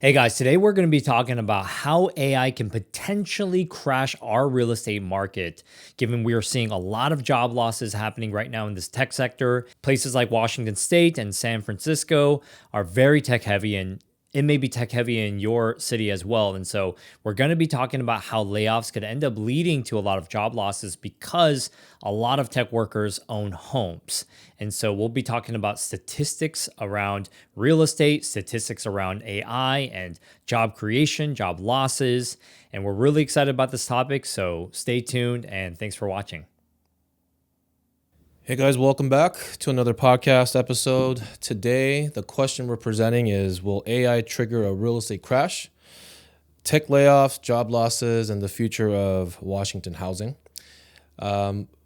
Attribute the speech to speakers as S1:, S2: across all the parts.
S1: Hey guys, today we're going to be talking about how AI can potentially crash our real estate market, given we are seeing a lot of job losses happening right now in this tech sector. Places like Washington State and San Francisco are very tech heavy, and it may be tech heavy in your city as well. And so we're going to be talking about how layoffs could end up leading to a lot of job losses because a lot of tech workers own homes. And so we'll be talking about statistics around real estate, statistics around AI and job creation, job losses. And we're really excited about this topic. So stay tuned and thanks for watching.
S2: Hey guys, welcome back to another podcast episode. Today, the question we're presenting is, will AI trigger a real estate crash? Tech layoffs, job losses, and the future of Washington housing.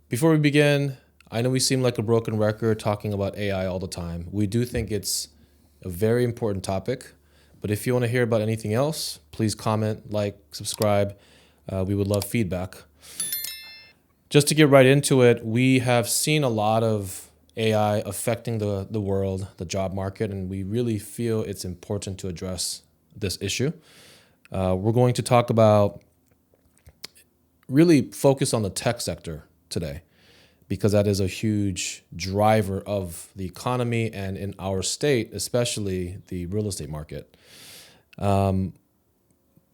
S2: Before we begin, I know we seem like a broken record talking about AI all the time. We do think it's a very important topic, but if you want to hear about anything else, please comment, like, subscribe. We would love feedback. Just to get right into it, we have seen a lot of AI affecting the world, the job market, and we really feel it's important to address this issue. We're going to talk about, really focus on the tech sector today, because that is a huge driver of the economy and in our state, especially the real estate market.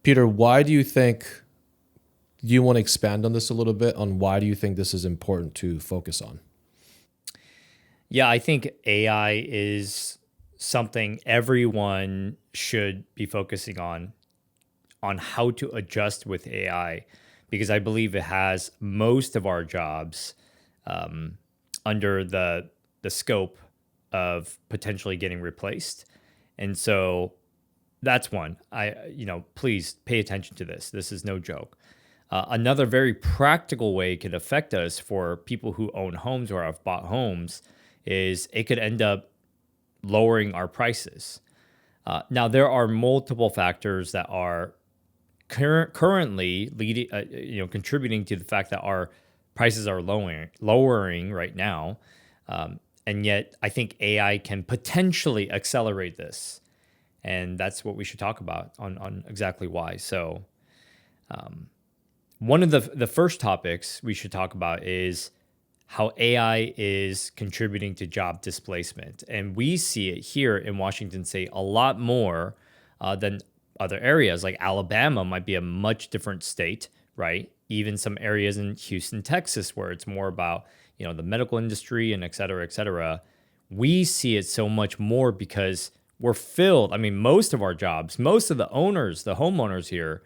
S2: Peter, why do you think... Do you want to expand on this a little bit on why do you think this is important to focus on?
S1: Yeah, I think AI is something everyone should be focusing on how to adjust with AI, because I believe it has most of our jobs under the scope of potentially getting replaced. And so that's one. Please pay attention to this. This is no joke. Another very practical way it could affect us for people who own homes or have bought homes is it could end up lowering our prices. Now, there are multiple factors that are currently leading, contributing to the fact that our prices are lowering right now. And yet, I think AI can potentially accelerate this, and that's what we should talk about on exactly why. So. One of the first topics we should talk about is how AI is contributing to job displacement. And we see it here in Washington State a lot more than other areas. Like Alabama might be a much different state, right? Even some areas in Houston, Texas, where it's more about, the medical industry and et cetera, et cetera. We see it so much more because we're filled. I mean, most of our jobs, most of the owners, the homeowners here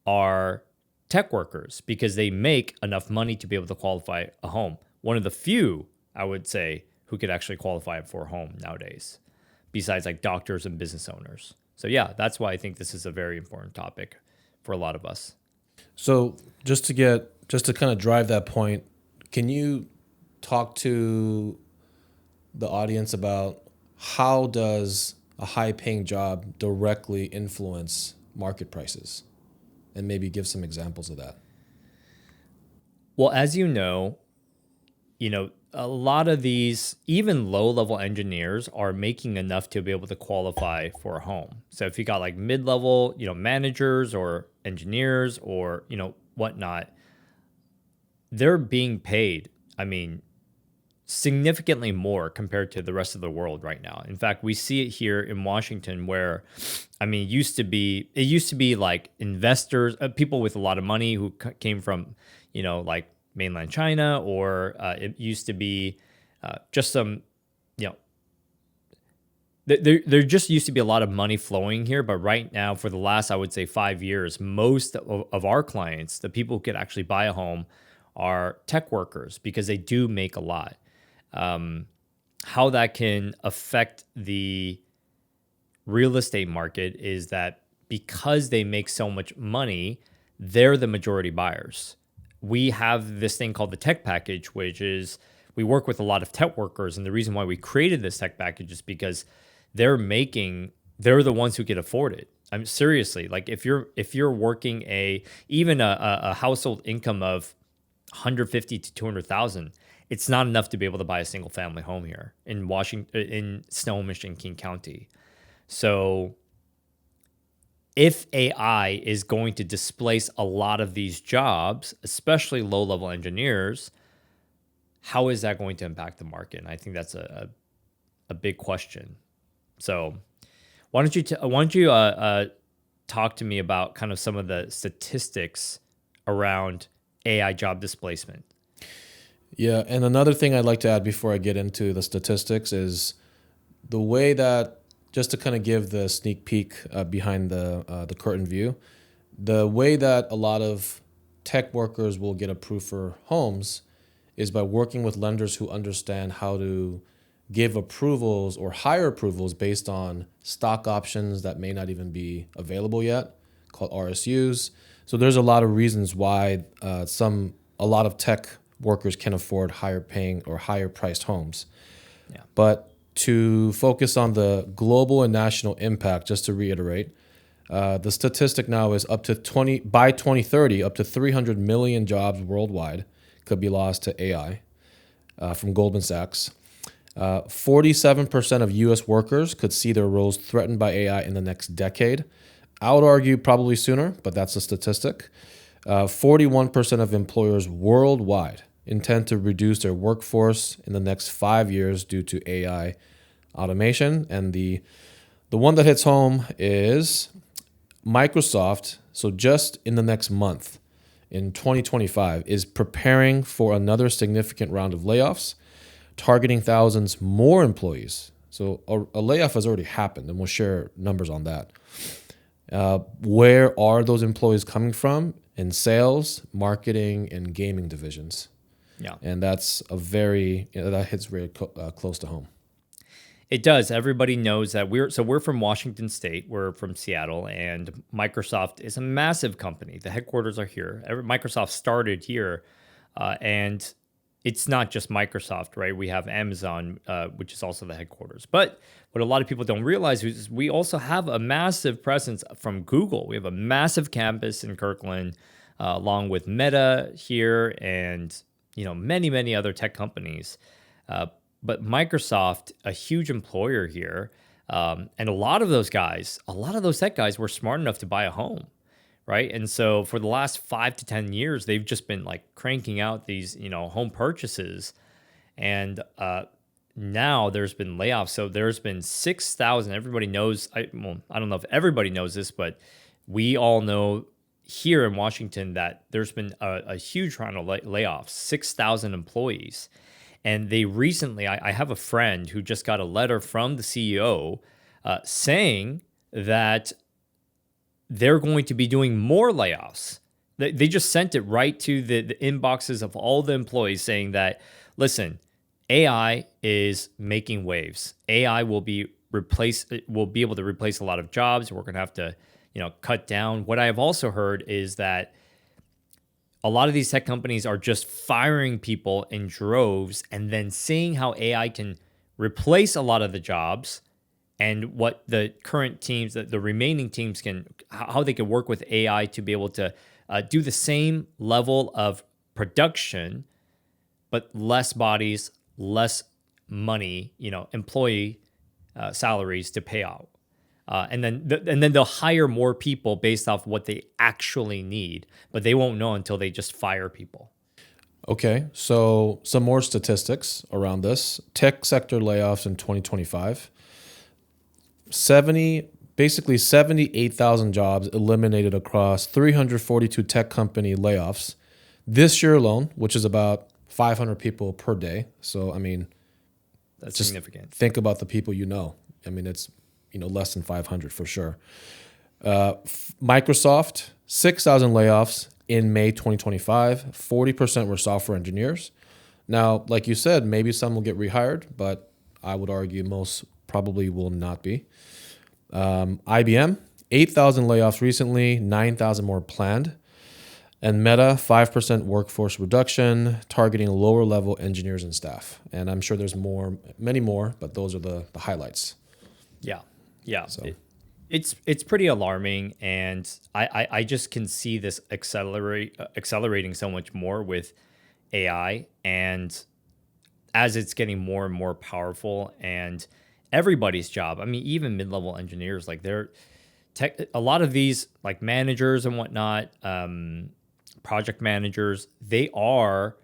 S1: are tech workers because they make enough money to be able to qualify a home. One of the few, I would say, who could actually qualify for a home nowadays, besides like doctors and business owners. So yeah, that's why I think this is a very important topic for a lot of us.
S2: So just to kind of drive that point, can you talk to the audience about how does a high-paying job directly influence market prices? And maybe give some examples of that.
S1: Well, as you know, a lot of these, even low-level engineers are making enough to be able to qualify for a home. So if you got like mid-level, managers or engineers or, whatnot, they're being paid, significantly more compared to the rest of the world right now. In fact, we see it here in Washington where, it used to be like investors, people with a lot of money who came from, like mainland China, or it used to be just some, there just used to be a lot of money flowing here. But right now, for the last, I would say 5 years, most of our clients, the people who could actually buy a home, are tech workers because they do make a lot. How that can affect the real estate market is that because they make so much money, they're the majority buyers. We have this thing called the tech package, which is we work with a lot of tech workers. And the reason why we created this tech package is because they're the ones who can afford it. Seriously, like if you're working even a household income of 150 to 200,000, it's not enough to be able to buy a single family home here in Washington, in Snohomish and King County. So if AI is going to displace a lot of these jobs, especially low-level engineers, how is that going to impact the market? And I think that's a big question. So why don't you talk to me about kind of some of the statistics around AI job displacement?
S2: Yeah, and another thing I'd like to add before I get into the statistics is the way that, just to kind of give the sneak peek behind the curtain view, the way that a lot of tech workers will get approved for homes is by working with lenders who understand how to give approvals or higher approvals based on stock options that may not even be available yet, called RSUs. So there's a lot of reasons why a lot of tech workers can afford higher paying or higher priced homes.
S1: Yeah.
S2: But to focus on the global and national impact, just to reiterate, the statistic now is by 2030, up to 300 million jobs worldwide could be lost to AI from Goldman Sachs. 47% of U.S. workers could see their roles threatened by AI in the next decade. I would argue probably sooner, but that's a statistic. 41% of employers worldwide intend to reduce their workforce in the next 5 years due to AI automation. And the one that hits home is Microsoft. So just in the next month, in 2025, is preparing for another significant round of layoffs, targeting thousands more employees. So a layoff has already happened, and we'll share numbers on that. Where are those employees coming from? In sales, marketing, and gaming divisions.
S1: Yeah.
S2: And that's that hits very close to home.
S1: It does. Everybody knows that we're from Washington State. We're from Seattle, and Microsoft is a massive company. The headquarters are here. Microsoft started here, and it's not just Microsoft, right? We have Amazon, which is also the headquarters. But what a lot of people don't realize is we also have a massive presence from Google. We have a massive campus in Kirkland, along with Meta here, and many other tech companies. But Microsoft, a huge employer here, and a lot of those tech guys were smart enough to buy a home, right? And so for the last 5 to 10 years, they've just been like cranking out these, home purchases. And now there's been layoffs. So there's been 6,000. Everybody knows, I don't know if everybody knows this, but we all know here in Washington that there's been a huge round of layoffs, 6,000 employees. And they recently, I have a friend who just got a letter from the CEO saying that they're going to be doing more layoffs. They just sent it right to the inboxes of all the employees saying that, listen, AI is making waves. AI will be able to replace a lot of jobs. We're going to have to, cut down. What I have also heard is that a lot of these tech companies are just firing people in droves and then seeing how AI can replace a lot of the jobs and what the current teams, the remaining teams how they can work with AI to be able to do the same level of production, but less bodies, less money, employee salaries to pay out. And then they'll hire more people based off what they actually need, but they won't know until they just fire people.
S2: Okay, so some more statistics around this. Tech sector layoffs in 2025. Basically 78,000 jobs eliminated across 342 tech company layoffs this year alone, which is about 500 people per day. So, I mean,
S1: that's significant.
S2: Think about the people I mean, it's less than 500 for sure. Microsoft, 6,000 layoffs in May 2025. 40% were software engineers. Now, like you said, maybe some will get rehired, but I would argue most probably will not be. IBM, 8,000 layoffs recently, 9,000 more planned. And Meta, 5% workforce reduction, targeting lower level engineers and staff. And I'm sure there's many more, but those are the highlights.
S1: Yeah.
S2: So.
S1: It's pretty alarming, and I just can see this accelerating so much more with AI, and as it's getting more and more powerful, and everybody's job. I mean, even mid-level engineers, like a lot of these like managers and whatnot, project managers, they are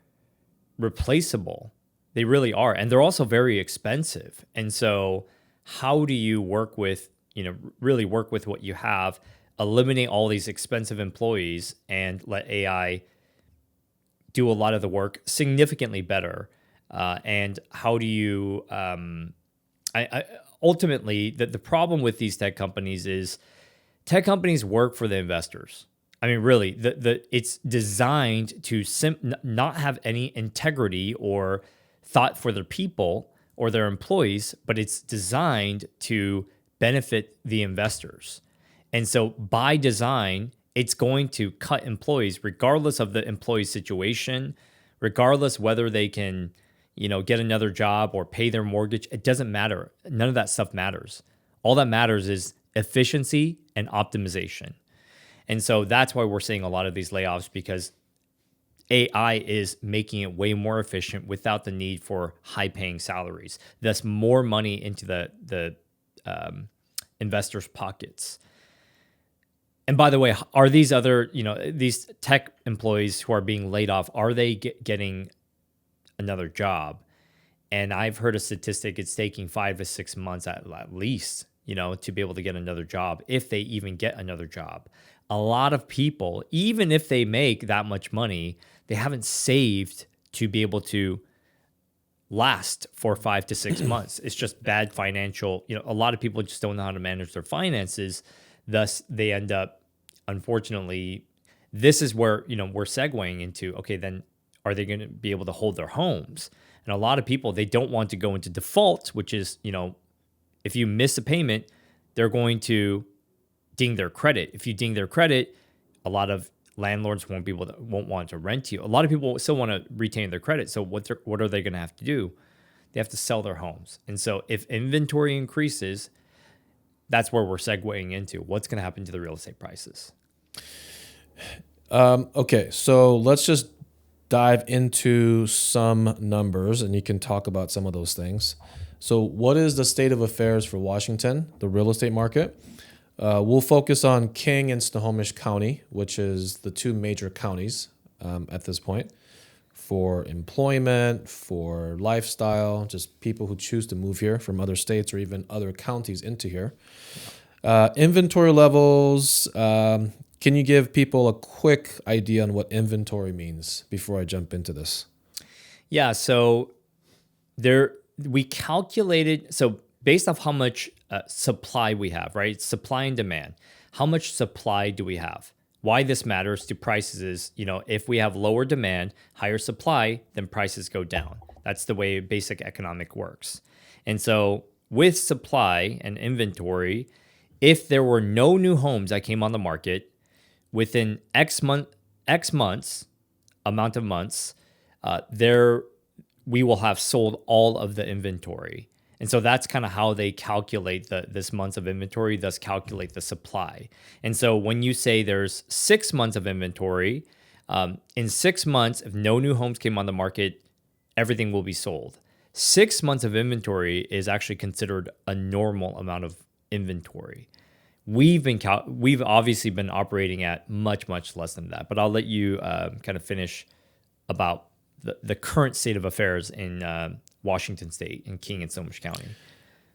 S1: replaceable. They really are. And they're also very expensive. And so how do you work with, really work with what you have, eliminate all these expensive employees and let AI do a lot of the work significantly better? And how do you, ultimately, the problem with these tech companies is tech companies work for the investors. I mean, really, it's designed to not have any integrity or thought for their people or their employees, but it's designed to benefit the investors. And so by design, it's going to cut employees regardless of the employee situation, regardless whether they can, get another job or pay their mortgage. It doesn't matter. None of that stuff matters. All that matters is efficiency and optimization. And so that's why we're seeing a lot of these layoffs, because AI is making it way more efficient without the need for high-paying salaries. Thus, more money into the investors' pockets. And by the way, are these other, these tech employees who are being laid off, are they getting another job? And I've heard a statistic, it's taking 5 to 6 months at least, to be able to get another job, if they even get another job. A lot of people, even if they make that much money, they haven't saved to be able to last for 5 to 6 months. It's just bad financial. A lot of people just don't know how to manage their finances. Thus, they end up, unfortunately, this is where, we're segueing into, okay, then are they going to be able to hold their homes? And a lot of people, they don't want to go into default, which is, if you miss a payment, they're going to ding their credit. If you ding their credit, a lot of landlords won't want to rent you. A lot of people still want to retain their credit. So what are they going to have to do? They have to sell their homes. And so if inventory increases, that's where we're segueing into what's going to happen to the real estate prices.
S2: Okay, so let's just dive into some numbers, and you can talk about some of those things. So what is the state of affairs for Washington, the real estate market? We'll focus on King and Snohomish County, which is the two major counties at this point for employment, for lifestyle, just people who choose to move here from other states or even other counties into here. Inventory levels. Can you give people a quick idea on what inventory means before I jump into this?
S1: Yeah, so we calculated, so based off how much supply we have, right? Supply and demand. How much supply do we have? Why this matters to prices is, if we have lower demand, higher supply, then prices go down. That's the way basic economic works. And so with supply and inventory, if there were no new homes that came on the market within X months, amount of months, we will have sold all of the inventory. And so that's kind of how they calculate this months of inventory, thus calculate the supply. And so when you say there's 6 months of inventory, in 6 months, if no new homes came on the market, everything will be sold. 6 months of inventory is actually considered a normal amount of inventory. We've obviously been operating at much, much less than that, but I'll let you kind of finish about the current state of affairs in Washington State in King and Snohomish County.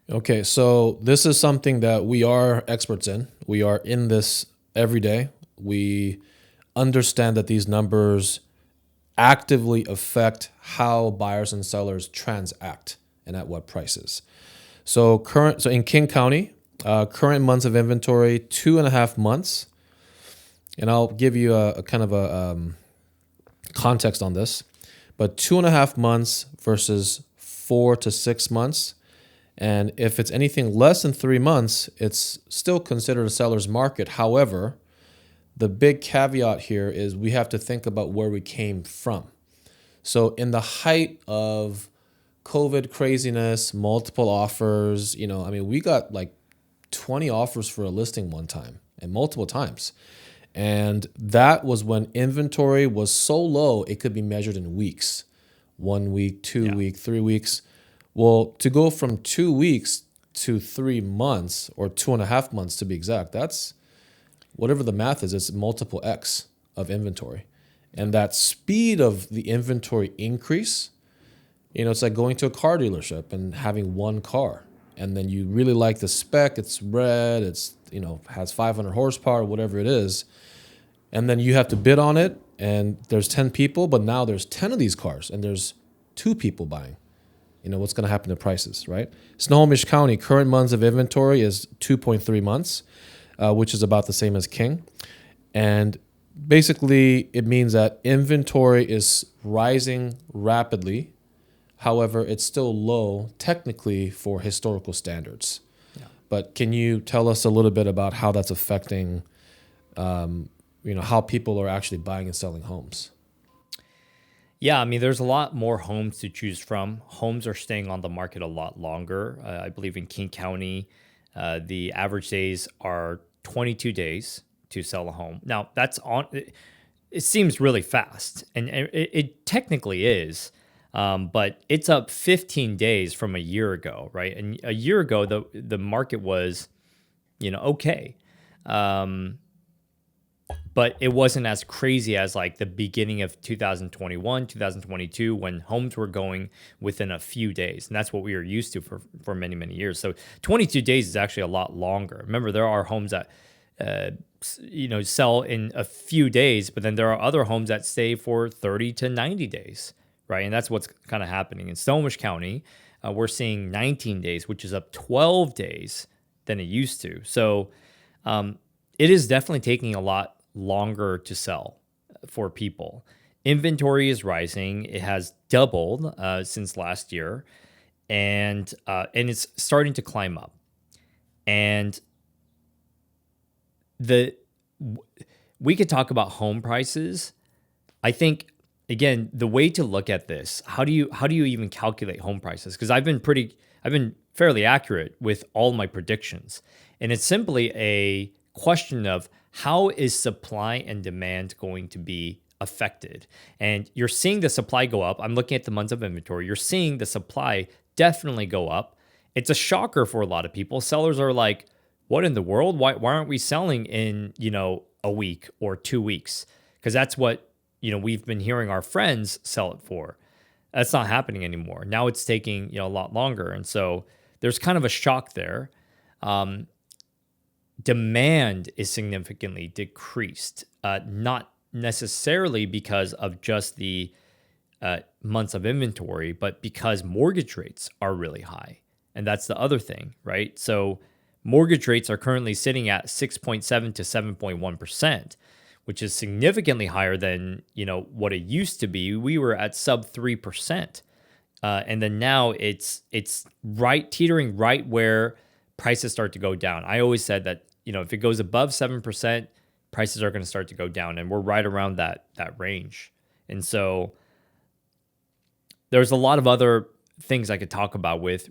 S2: Okay, so this is something that we are experts in. We are in this every day. We understand that these numbers actively affect how buyers and sellers transact and at what prices. So in King County, current months of inventory, 2.5 months. And I'll give you a kind of a context on this. But 2.5 months versus 4 to 6 months. And if it's anything less than 3 months, it's still considered a seller's market. However, the big caveat here is we have to think about where we came from. So in the height of COVID craziness, multiple offers, we got like 20 offers for a listing one time and multiple times. And that was when inventory was so low, it could be measured in weeks, 1 week, 2 weeks, 3 weeks. Well, to go from 2 weeks to 3 months, or 2.5 months to be exact, that's whatever the math is, it's multiple X of inventory. And that speed of the inventory increase, it's like going to a car dealership and having one car. And then you really like the spec, it's red, it's, has 500 horsepower, whatever it is. And then you have to bid on it, and there's 10 people, but now there's 10 of these cars, and there's 2 people buying. What's going to happen to prices, right? Snohomish County, current months of inventory is 2.3 months, which is about the same as King. And basically, it means that inventory is rising rapidly. However, it's still low technically for historical standards. Yeah. But can you tell us a little bit about how that's affecting, how people are actually buying and selling homes?
S1: Yeah, I mean, there's a lot more homes to choose from. Homes are staying on the market a lot longer. I believe in King County, the average days are 22 days to sell a home. Now, it seems really fast, and it technically is, but it's up 15 days from a year ago, right? And a year ago, the market was, okay. But it wasn't as crazy as like the beginning of 2021, 2022, when homes were going within a few days. And that's what we were used to for many, many years. So 22 days is actually a lot longer. Remember, there are homes that, sell in a few days, but then there are other homes that stay for 30 to 90 days, right? And that's what's kind of happening. In Snohomish County, we're seeing 19 days, which is up 12 days than it used to. So it is definitely taking a lot longer to sell for people. Inventory is rising. It has doubled since last year, and it's starting to climb up. And we could talk about home prices. I think, again, the way to look at this, how do you even calculate home prices? Because I've been fairly accurate with all my predictions, and it's simply a question of how is supply and demand going to be affected? And you're seeing the supply go up. I'm looking at the months of inventory. You're seeing the supply definitely go up. It's a shocker for a lot of people. Sellers are like, what in the world? Why aren't we selling in, a week or 2 weeks? Because that's what, we've been hearing our friends sell it for. That's not happening anymore. Now it's taking, a lot longer. And so there's kind of a shock there. Demand is significantly decreased, not necessarily because of just the months of inventory, but because mortgage rates are really high. And that's the other thing, right? So mortgage rates are currently sitting at 6.7 to 7.1%, which is significantly higher than, what it used to be. We were at sub 3%. And then now it's teetering right where prices start to go down. I always said that, if it goes above 7%, prices are going to start to go down, and we're right around that range. And so there's a lot of other things I could talk about with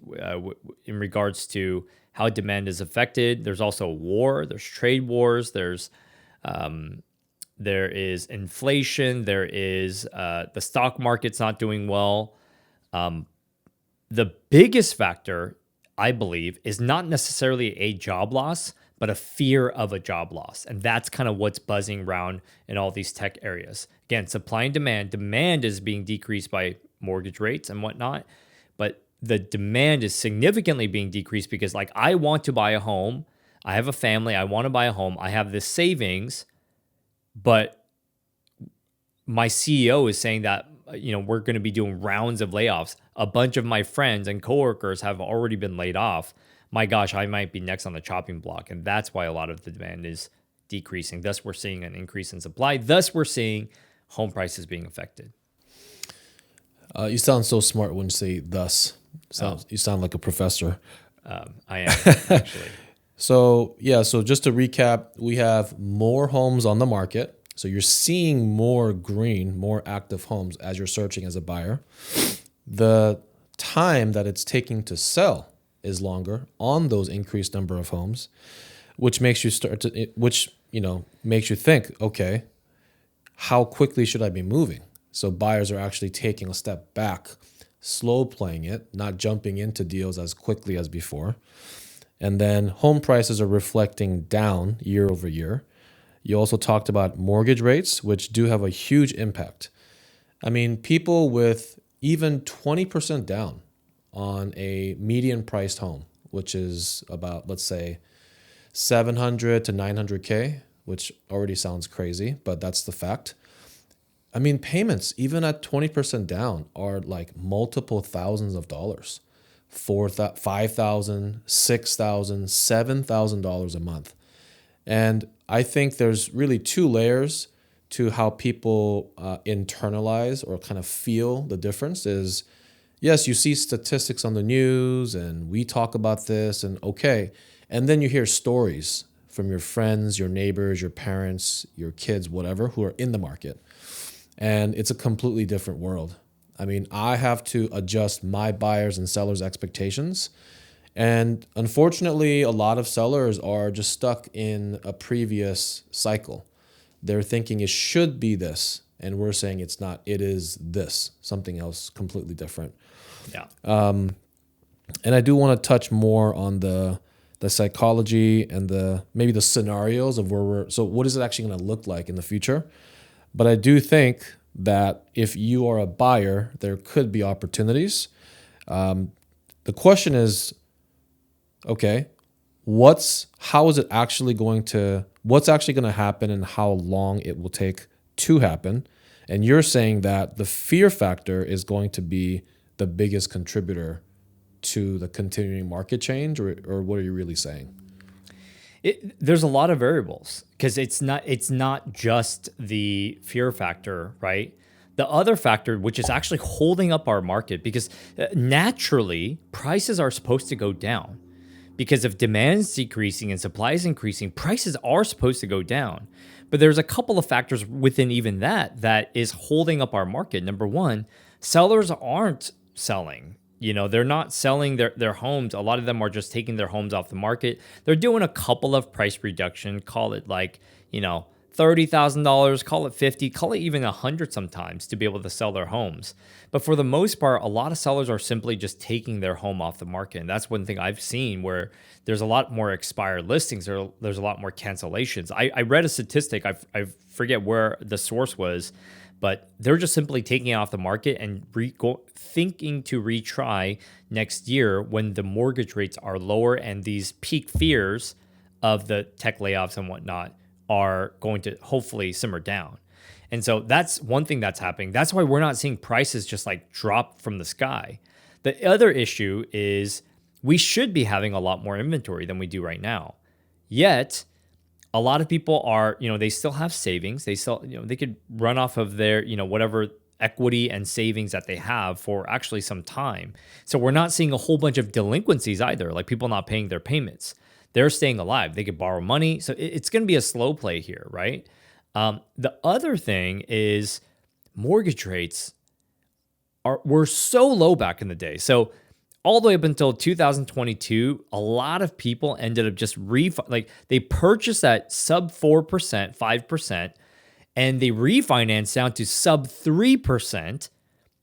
S1: in regards to how demand is affected. There's also war, there's trade wars, there is inflation, there is the stock market's not doing well. The biggest factor, I believe, is not necessarily a job loss, but a fear of a job loss. And that's kind of what's buzzing around in all these tech areas. Again, supply and demand. Demand is being decreased by mortgage rates and whatnot, but the demand is significantly being decreased because, like, I want to buy a home. I have a family. I want to buy a home. I have this savings, but my CEO is saying that, we're going to be doing rounds of layoffs. A bunch of my friends and coworkers have already been laid off. My gosh, I might be next on the chopping block. And that's why a lot of the demand is decreasing. Thus, we're seeing an increase in supply. Thus, we're seeing home prices being affected.
S2: You sound so smart when you say thus. You sound like a professor.
S1: I am, actually.
S2: So just to recap, we have more homes on the market. So you're seeing more green, more active homes as you're searching as a buyer. The time that it's taking to sell is longer on those increased number of homes, which makes you makes you think, okay, how quickly should I be moving? So buyers are actually taking a step back, slow playing it, not jumping into deals as quickly as before. And then home prices are reflecting down year over year. You also talked about mortgage rates, which do have a huge impact. I mean, people with even 20% down on a median priced home, which is about, let's say, 700 to 900K, which already sounds crazy, but that's the fact. I mean, payments, even at 20% down, are like multiple thousands of dollars. $5,000, $6,000, $7,000 a month. And I think there's really two layers to how people internalize or kind of feel the difference is, yes, you see statistics on the news and we talk about this and okay. And then you hear stories from your friends, your neighbors, your parents, your kids, whatever, who are in the market. And it's a completely different world. I mean, I have to adjust my buyers and sellers' expectations. And unfortunately, a lot of sellers are just stuck in a previous cycle. They're thinking it should be this. And we're saying it's not, it is this, something else completely different.
S1: Yeah.
S2: And I do want to touch more on the psychology and maybe the scenarios of so what is it actually going to look like in the future? But I do think that if you are a buyer, there could be opportunities. The question is, okay, what's actually going to happen and how long it will take to happen? And you're saying that the fear factor is going to be the biggest contributor to the continuing market change, or what are you really saying?
S1: There's a lot of variables because it's not just the fear factor, right? The other factor, which is actually holding up our market, because naturally prices are supposed to go down, because if demand is decreasing and supply is increasing, prices are supposed to go down. But there's a couple of factors within even that is holding up our market. Number one, sellers aren't selling. They're not selling their homes. A lot of them are just taking their homes off the market. They're doing a couple of price reduction, call it like, $30,000, call it 50, call it even 100 sometimes to be able to sell their homes. But for the most part, a lot of sellers are simply just taking their home off the market. And that's one thing I've seen where there's a lot more expired listings. There's a lot more cancellations. I read a statistic, I forget where the source was, but they're just simply taking it off the market and thinking to retry next year when the mortgage rates are lower and these peak fears of the tech layoffs and whatnot are going to hopefully simmer down. And so that's one thing that's happening. That's why we're not seeing prices just like drop from the sky. The other issue is we should be having a lot more inventory than we do right now. Yet, a lot of people are, they still have savings. They still, they could run off of their, whatever equity and savings that they have for actually some time. So we're not seeing a whole bunch of delinquencies either, like people not paying their payments. They're staying alive. They could borrow money. So it's going to be a slow play here, right? The other thing is mortgage rates were so low back in the day. So all the way up until 2022, a lot of people ended up just they purchased at sub 4%, 5%, and they refinanced down to sub 3%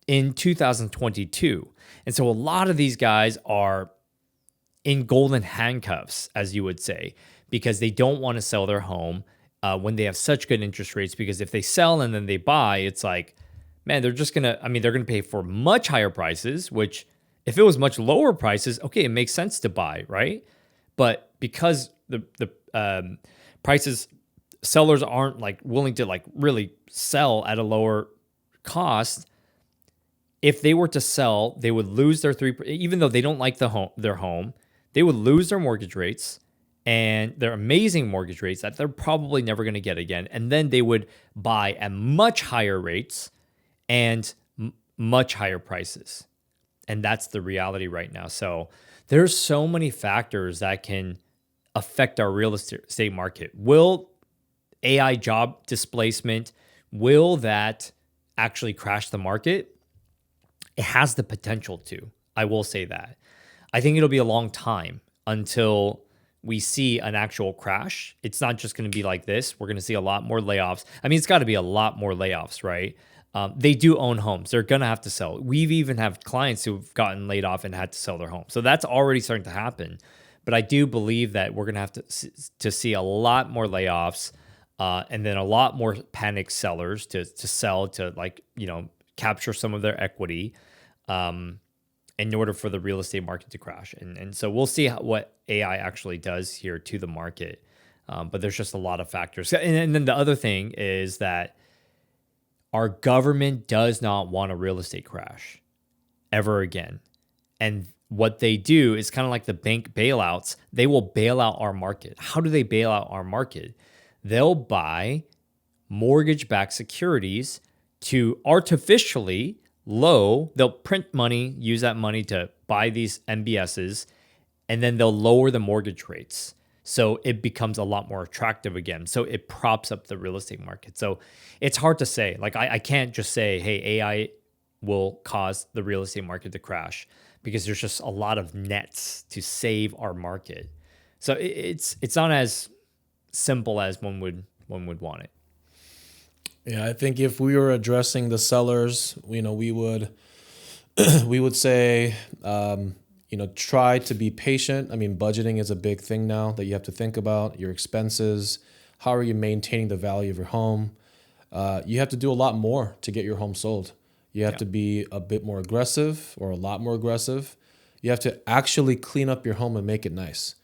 S1: in 2022. And so a lot of these guys are in golden handcuffs, as you would say, because they don't want to sell their home when they have such good interest rates, because if they sell and then they buy, it's like, man, they're going to pay for much higher prices, which if it was much lower prices, okay, it makes sense to buy, right? But because the prices, sellers aren't like willing to like really sell at a lower cost. If they were to sell, they would lose their even though they don't like their home, they would lose their mortgage rates and their amazing mortgage rates that they're probably never going to get again. And then they would buy at much higher rates and much higher prices. And that's the reality right now. So there's so many factors that can affect our real estate market. Will AI job displacement, will that actually crash the market? It has the potential to. I will say that. I think it'll be a long time until we see an actual crash. It's not just going to be like this. We're going to see a lot more layoffs. I mean, it's got to be a lot more layoffs, right? They do own homes. They're going to have to sell. We've even have clients who've gotten laid off and had to sell their home. So that's already starting to happen. But I do believe that we're going to have to see a lot more layoffs, and then a lot more panic sellers to sell to, like, capture some of their equity, in order for the real estate market to crash. And so we'll see what AI actually does here to the market. But there's just a lot of factors. And then the other thing is that our government does not want a real estate crash ever again. And what they do is kind of like the bank bailouts. They will bail out our market. How do they bail out our market? They'll buy mortgage-backed securities to artificially they'll print money, use that money to buy these MBSs, and then they'll lower the mortgage rates. So it becomes a lot more attractive again. So it props up the real estate market. So it's hard to say. Like, I can't just say, hey, AI will cause the real estate market to crash, because there's just a lot of nets to save our market. So it's not as simple as one would want it.
S2: Yeah, I think if we were addressing the sellers, we would we would say, try to be patient. I mean, budgeting is a big thing now that you have to think about your expenses. How are you maintaining the value of your home? You have to do a lot more to get your home sold. You have to be a bit more aggressive, or a lot more aggressive. You have to actually clean up your home and make it nice.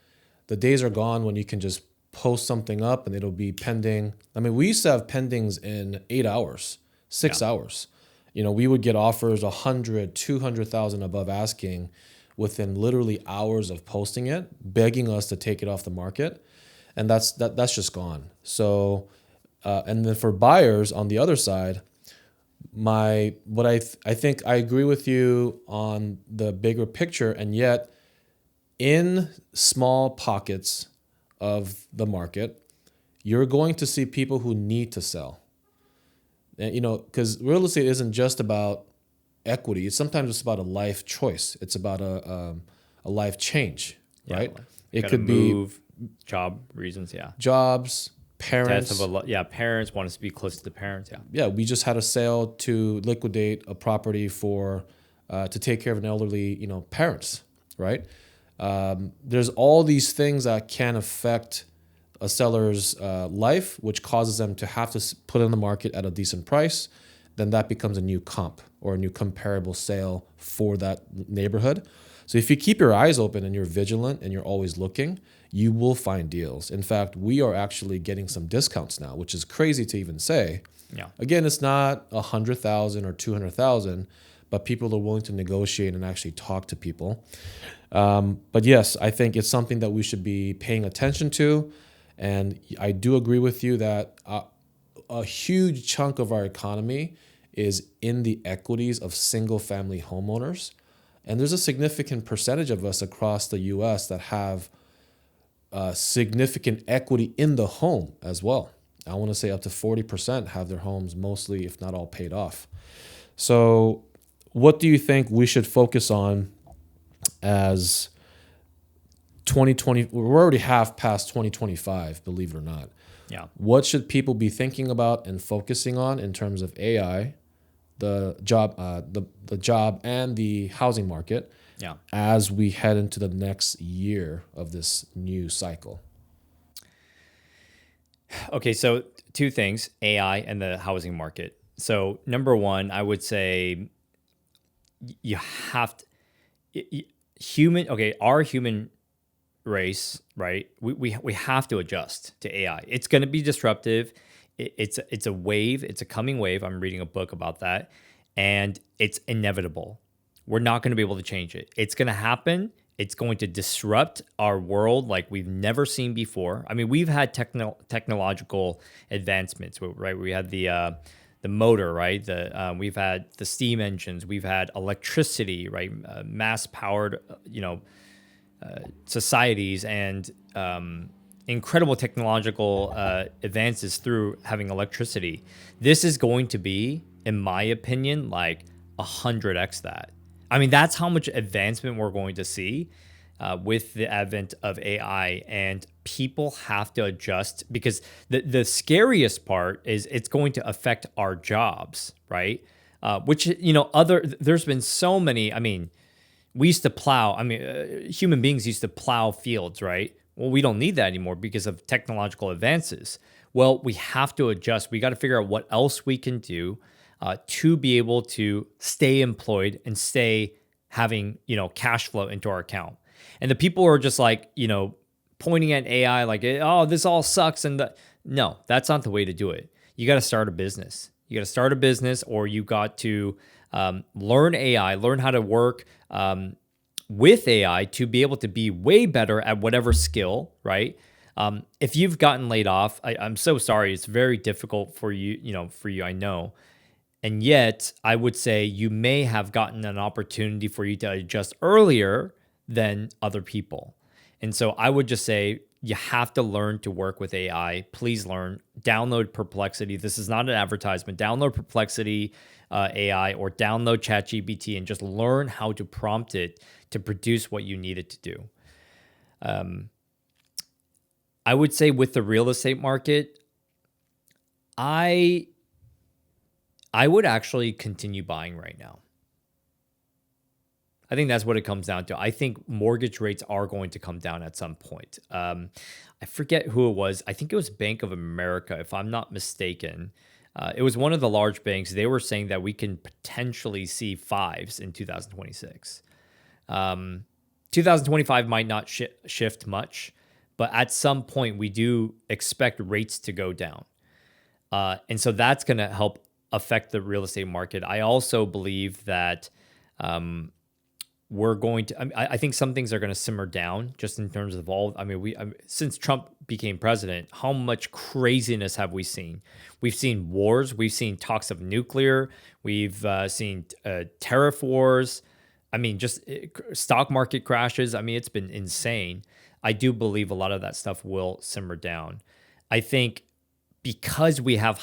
S2: The days are gone when you can just post something up and it'll be pending. I mean, we used to have pendings in 8 hours, 6 hours. We would get offers 100, 200,000 above asking within literally hours of posting it, begging us to take it off the market. And that's just gone. So, and then for buyers on the other side, I think I agree with you on the bigger picture, and yet in small pockets of the market, you're going to see people who need to sell. And, because real estate isn't just about equity. Sometimes it's about a life choice. It's about a life change, right? It could
S1: move, job reasons,
S2: jobs, parents.
S1: Parents want us to be close to the parents,
S2: Yeah, we just had a sale to liquidate a property for to take care of an elderly, parents, right? There's all these things that can affect a seller's life, which causes them to have to put on the market at a decent price. Then that becomes a new comp or a new comparable sale for that neighborhood. So if you keep your eyes open and you're vigilant and you're always looking, you will find deals. In fact, we are actually getting some discounts now, which is crazy to even say.
S1: Yeah.
S2: Again, it's not 100,000 or 200,000, but people are willing to negotiate and actually talk to people. But yes, I think it's something that we should be paying attention to. And I do agree with you that a huge chunk of our economy is in the equities of single-family homeowners. And there's a significant percentage of us across the U.S. that have significant equity in the home as well. I want to say up to 40% have their homes mostly, if not all, paid off. So what do you think we should focus on as 2020? We're already half past 2025, believe it or not.
S1: Yeah.
S2: What should people be thinking about and focusing on in terms of AI, the job and the housing market, as we head into the next year of this new cycle?
S1: Okay, so two things: AI and the housing market. So number one, I would say you have to our human race, right? We have to adjust to AI. It's going to be disruptive. It's a wave. It's a coming wave. I'm reading a book about that, and it's inevitable. We're not going to be able to change it. It's going to happen. It's going to disrupt our world like we've never seen before. I mean, we've had technological advancements, right? We had the motor, right? We've had the steam engines. We've had electricity, right? Mass-powered, societies, and incredible technological advances through having electricity. This is going to be, in my opinion, like 100x that. I mean, that's how much advancement we're going to see with the advent of AI, and people have to adjust, because the scariest part is it's going to affect our jobs, right? There's been so many, I mean, We used to plow. I mean, human beings used to plow fields, right? Well, we don't need that anymore because of technological advances. Well, we have to adjust. We got to figure out what else we can do to be able to stay employed and stay having, cash flow into our account. And the people who are just like, pointing at AI like, oh, this all sucks. No, that's not the way to do it. You got to start a business. You got to start a business, or you got to learn AI, learn how to work with AI to be able to be way better at whatever skill, right? If you've gotten laid off, I'm so sorry. It's very difficult for you, I know. And yet, I would say you may have gotten an opportunity for you to adjust earlier than other people. And so I would just say you have to learn to work with AI. Please learn. Download Perplexity. This is not an advertisement. Download Perplexity AI or download ChatGPT and just learn how to prompt it to produce what you need it to do. I would say with the real estate market, I would actually continue buying right now. I think that's what it comes down to. I think mortgage rates are going to come down at some point. I forget who it was. I think it was Bank of America, if I'm not mistaken. It was one of the large banks. They were saying that we can potentially see fives in 2026. 2025 might not shift much, but at some point we do expect rates to go down. And so that's going to help affect the real estate market. I also believe that we're going to, I think some things are going to simmer down just in terms of all, since Trump became president, how much craziness have we seen? We've seen wars, we've seen talks of nuclear, we've seen tariff wars. Just stock market crashes. It's been insane. I do believe a lot of that stuff will simmer down. I think because we have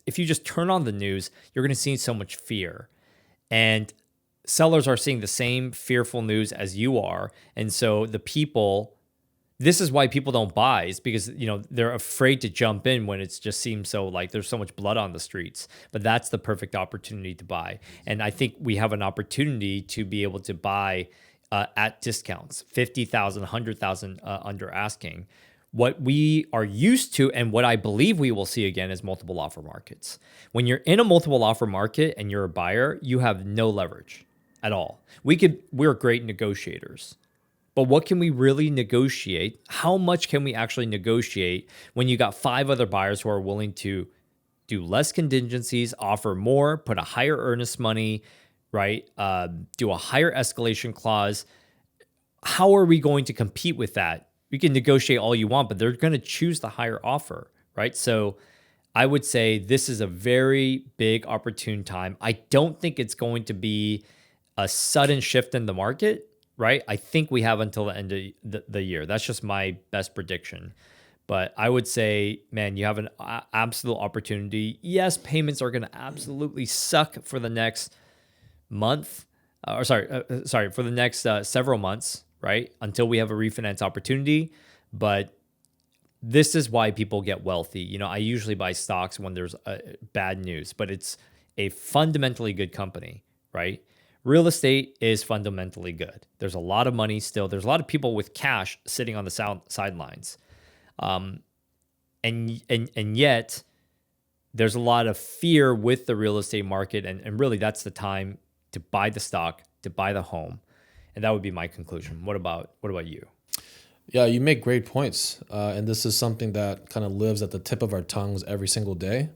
S1: if you just turn on the news, you're going to see so much fear. And sellers are seeing the same fearful news as you are. And so this is why people don't buy, is because, they're afraid to jump in when it just seems so like there's so much blood on the streets. But that's the perfect opportunity to buy. And I think we have an opportunity to be able to buy at discounts, 50,000, 100,000 under asking. What we are used to and what I believe we will see again is multiple offer markets. When you're in a multiple offer market and you're a buyer, you have no leverage at all. We're great negotiators, but what can we really negotiate? How much can we actually negotiate when you got 5 other buyers who are willing to do less contingencies, offer more, put a higher earnest money, right? Do a higher escalation clause. How are we going to compete with that? You can negotiate all you want, but they're going to choose the higher offer, right? So I would say this is a very big opportune time. I don't think it's going to be a sudden shift in the market, right? I think we have until the end of the year. That's just my best prediction. But I would say, man, you have an absolute opportunity. Yes, payments are going to absolutely suck for the next month, for the next several months, right? Until we have a refinance opportunity. But this is why people get wealthy. I usually buy stocks when there's bad news, but it's a fundamentally good company, right? Real estate is fundamentally good. There's a lot of money still. There's a lot of people with cash sitting on the sidelines. And yet there's a lot of fear with the real estate market. And really that's the time to buy the stock, to buy the home. And that would be my conclusion. What about you?
S2: Yeah, you make great points. And this is something that kind of lives at the tip of our tongues every single day.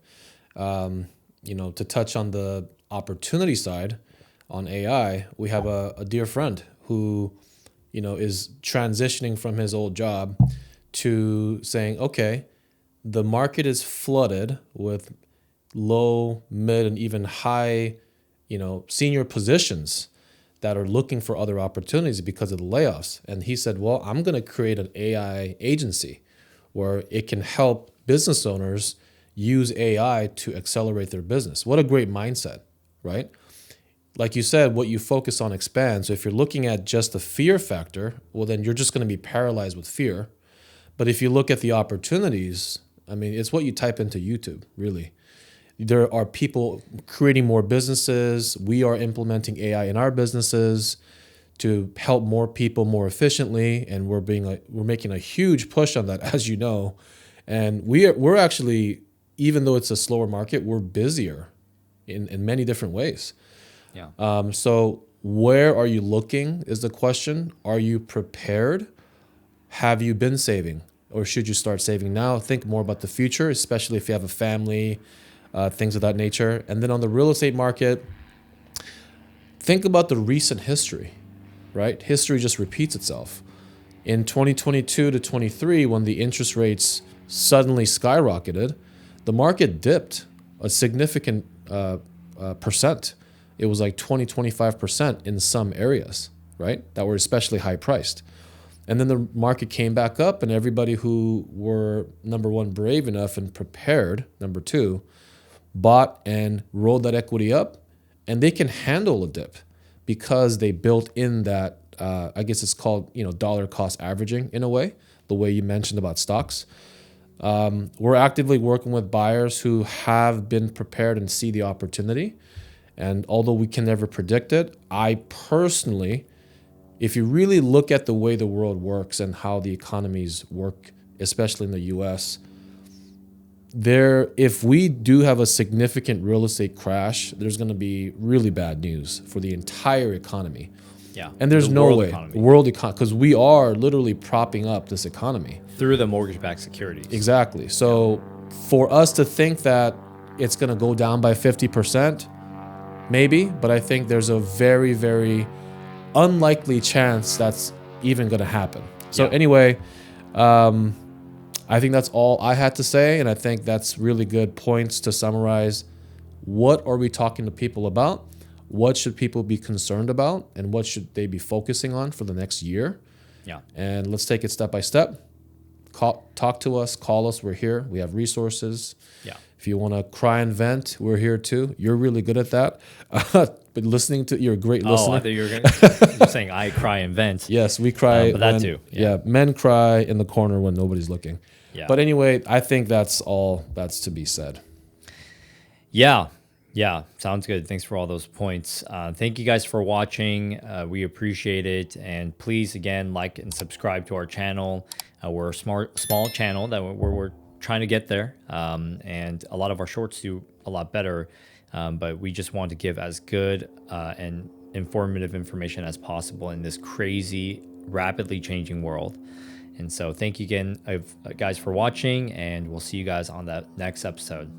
S2: To touch on the opportunity side on AI, we have a dear friend who, is transitioning from his old job to saying, okay, the market is flooded with low, mid, and even high, senior positions that are looking for other opportunities because of the layoffs. And he said, well, I'm going to create an AI agency where it can help business owners use AI to accelerate their business. What a great mindset, right? Like you said, what you focus on expands. So if you're looking at just the fear factor, well, then you're just going to be paralyzed with fear. But if you look at the opportunities, it's what you type into YouTube, really. There are people creating more businesses. We are implementing AI in our businesses to help more people more efficiently, and we're making a huge push on that, as you know. And we're actually, even though it's a slower market, we're busier in many different ways.
S1: Yeah.
S2: So where are you looking is the question. Are you prepared? Have you been saving? Or should you start saving now? Think more about the future, especially if you have a family, things of that nature. And then on the real estate market, think about the recent history, right? History just repeats itself. In 2022 to 23, when the interest rates suddenly skyrocketed, the market dipped a significant percent. It was like 25% in some areas, right? That were especially high priced. And then the market came back up, and everybody who were, number one, brave enough and prepared, number two, bought and rolled that equity up, and they can handle a dip because they built in that, I guess it's called, dollar cost averaging in a way, the way you mentioned about stocks. We're actively working with buyers who have been prepared and see the opportunity. And although we can never predict it, I personally, if you really look at the way the world works and how the economies work, especially in the US, if we do have a significant real estate crash, there's going to be really bad news for the entire economy.
S1: Yeah.
S2: And there's no way,
S1: economy.
S2: world economy, because we are literally propping up this economy.
S1: Through the mortgage-backed securities.
S2: Exactly. So for us to think that it's going to go down by 50%, maybe, but I think there's a very, very unlikely chance that's even going to happen. So anyway, I think that's all I had to say, and I think that's really good points to summarize. What are we talking to people about? What should people be concerned about, and what should they be focusing on for the next year?
S1: Yeah.
S2: And let's take it step by step. Talk to us, call us. We're here. We have resources.
S1: Yeah.
S2: If you want to cry and vent, we're here too. You're really good at that. But you're a great listener.
S1: Oh, I thought you were you're saying I cry and vent.
S2: Yes, we cry.
S1: But that too.
S2: Yeah, men cry in the corner when nobody's looking.
S1: Yeah.
S2: But anyway, I think that's all that's to be said.
S1: Yeah. Yeah. Sounds good. Thanks for all those points. Thank you guys for watching. We appreciate it. And please, again, like and subscribe to our channel. We're a small channel that we're trying to get there. And a lot of our shorts do a lot better. But we just want to give as good and informative information as possible in this crazy, rapidly changing world. And so thank you again, guys, for watching, and we'll see you guys on the next episode.